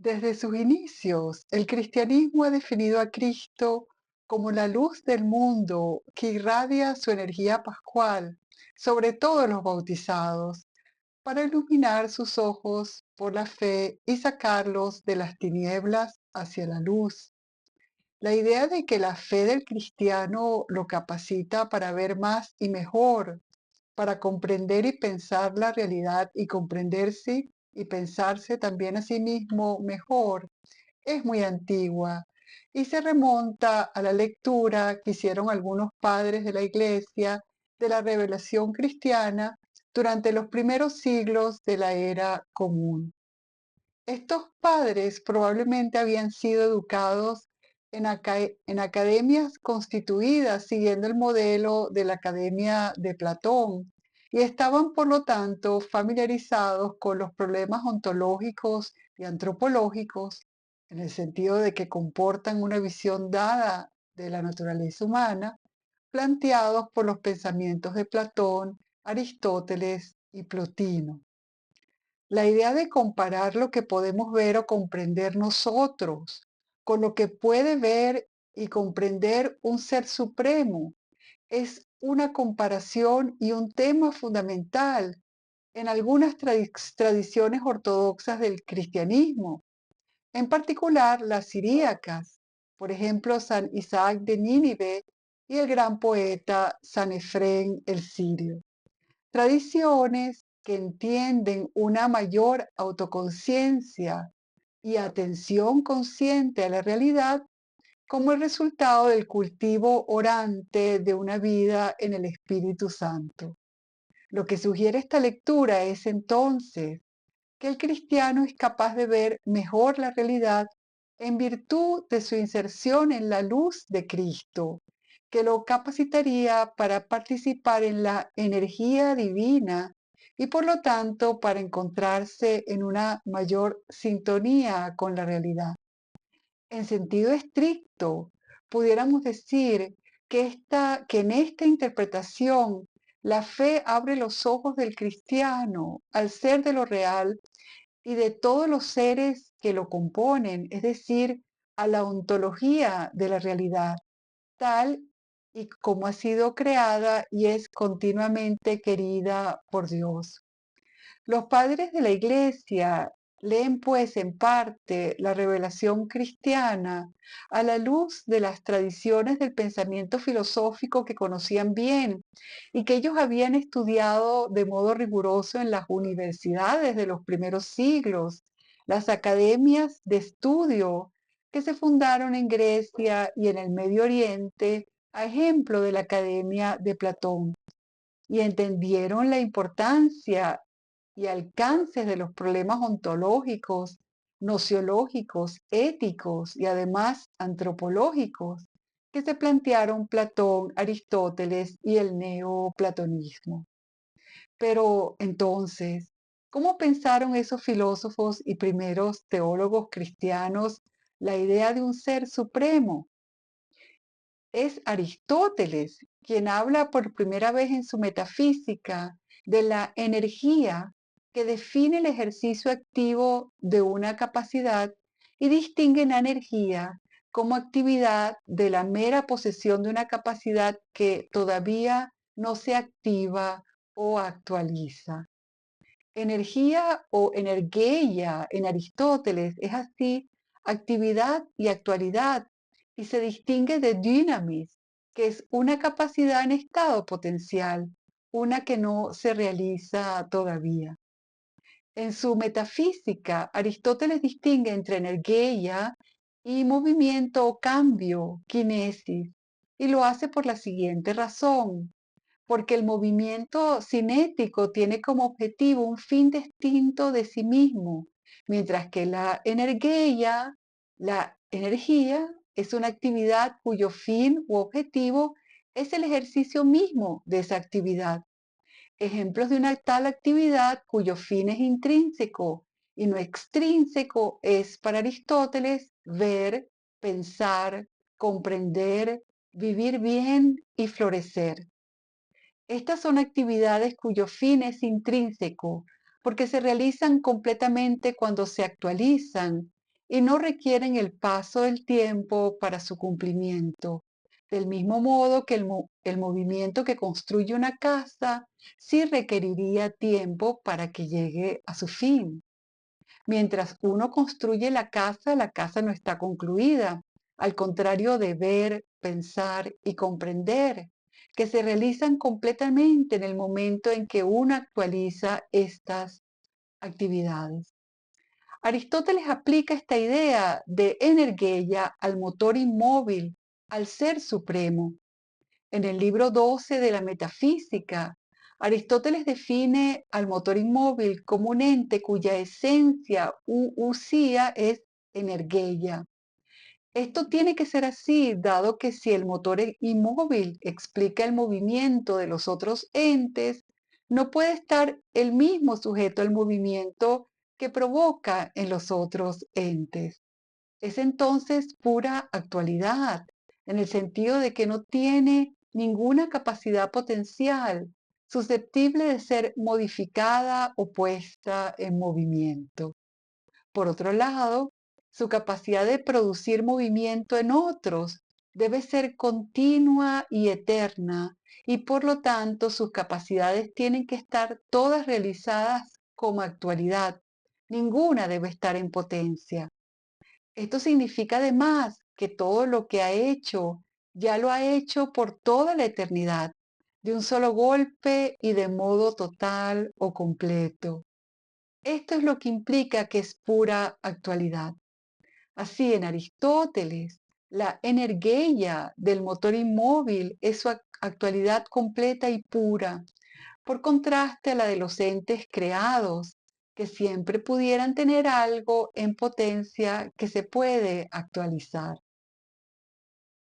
Desde sus inicios, el cristianismo ha definido a Cristo como la luz del mundo que irradia su energía pascual sobre todos los bautizados para iluminar sus ojos por la fe y sacarlos de las tinieblas hacia la luz. La idea de que la fe del cristiano lo capacita para ver más y mejor, para comprender y pensar la realidad y comprenderse y pensarse también a sí mismo mejor, es muy antigua y se remonta a la lectura que hicieron algunos padres de la Iglesia de la revelación cristiana durante los primeros siglos de la era común. Estos padres probablemente habían sido educados en academias constituidas siguiendo el modelo de la Academia de Platón y estaban, por lo tanto, familiarizados con los problemas ontológicos y antropológicos, en el sentido de que comportan una visión dada de la naturaleza humana, planteados por los pensamientos de Platón, Aristóteles y Plotino. La idea de comparar lo que podemos ver o comprender nosotros con lo que puede ver y comprender un ser supremo es una comparación y un tema fundamental en algunas tradiciones ortodoxas del cristianismo, en particular las siríacas, por ejemplo, San Isaac de Nínive y el gran poeta San Efrén el sirio. Tradiciones que entienden una mayor autoconciencia y atención consciente a la realidad como el resultado del cultivo orante de una vida en el Espíritu Santo. Lo que sugiere esta lectura es entonces que el cristiano es capaz de ver mejor la realidad en virtud de su inserción en la luz de Cristo, que lo capacitaría para participar en la energía divina y por lo tanto para encontrarse en una mayor sintonía con la realidad. En sentido estricto, pudiéramos decir que en esta interpretación la fe abre los ojos del cristiano al ser de lo real y de todos los seres que lo componen, es decir, a la ontología de la realidad, tal y como ha sido creada y es continuamente querida por Dios. Los padres de la Iglesia leen pues en parte la revelación cristiana a la luz de las tradiciones del pensamiento filosófico que conocían bien y que ellos habían estudiado de modo riguroso en las universidades de los primeros siglos, las academias de estudio que se fundaron en Grecia y en el Medio Oriente, a ejemplo de la Academia de Platón, y entendieron la importancia y alcances de los problemas ontológicos, nociológicos, éticos y además antropológicos que se plantearon Platón, Aristóteles y el neoplatonismo. Pero entonces, ¿cómo pensaron esos filósofos y primeros teólogos cristianos la idea de un ser supremo? Es Aristóteles quien habla por primera vez en su metafísica de la energía que define el ejercicio activo de una capacidad y distingue la energía como actividad de la mera posesión de una capacidad que todavía no se activa o actualiza. Energía o energía en Aristóteles es así actividad y actualidad y se distingue de dynamis, que es una capacidad en estado potencial, una que no se realiza todavía. En su metafísica, Aristóteles distingue entre energía y movimiento o cambio, kinesis, y lo hace por la siguiente razón porque el movimiento cinético tiene como objetivo un fin distinto de sí mismo, mientras que la energía es una actividad cuyo fin u objetivo es el ejercicio mismo de esa actividad. Ejemplos de una tal actividad cuyo fin es intrínseco y no extrínseco es para Aristóteles ver, pensar, comprender, vivir bien y florecer. Estas son actividades cuyo fin es intrínseco, porque se realizan completamente cuando se actualizan y no requieren el paso del tiempo para su cumplimiento. Del mismo modo que el movimiento que construye una casa sí requeriría tiempo para que llegue a su fin. Mientras uno construye la casa no está concluida, al contrario de ver, pensar y comprender, que se realizan completamente en el momento en que uno actualiza estas actividades. Aristóteles aplica esta idea de energía al motor inmóvil, al ser supremo. En el libro 12 de la Metafísica, Aristóteles define al motor inmóvil como un ente cuya esencia u usía es energía. Esto tiene que ser así, dado que si el motor inmóvil explica el movimiento de los otros entes, no puede estar el mismo sujeto al movimiento que provoca en los otros entes. Es entonces pura actualidad, en el sentido de que no tiene ninguna capacidad potencial susceptible de ser modificada o puesta en movimiento. Por otro lado, su capacidad de producir movimiento en otros debe ser continua y eterna, y por lo tanto sus capacidades tienen que estar todas realizadas como actualidad. Ninguna debe estar en potencia. Esto significa además que todo lo que ha hecho ya lo ha hecho por toda la eternidad, de un solo golpe y de modo total o completo. Esto es lo que implica que es pura actualidad. Así, en Aristóteles, la energía del motor inmóvil es su actualidad completa y pura, por contraste a la de los entes creados, que siempre pudieran tener algo en potencia que se puede actualizar.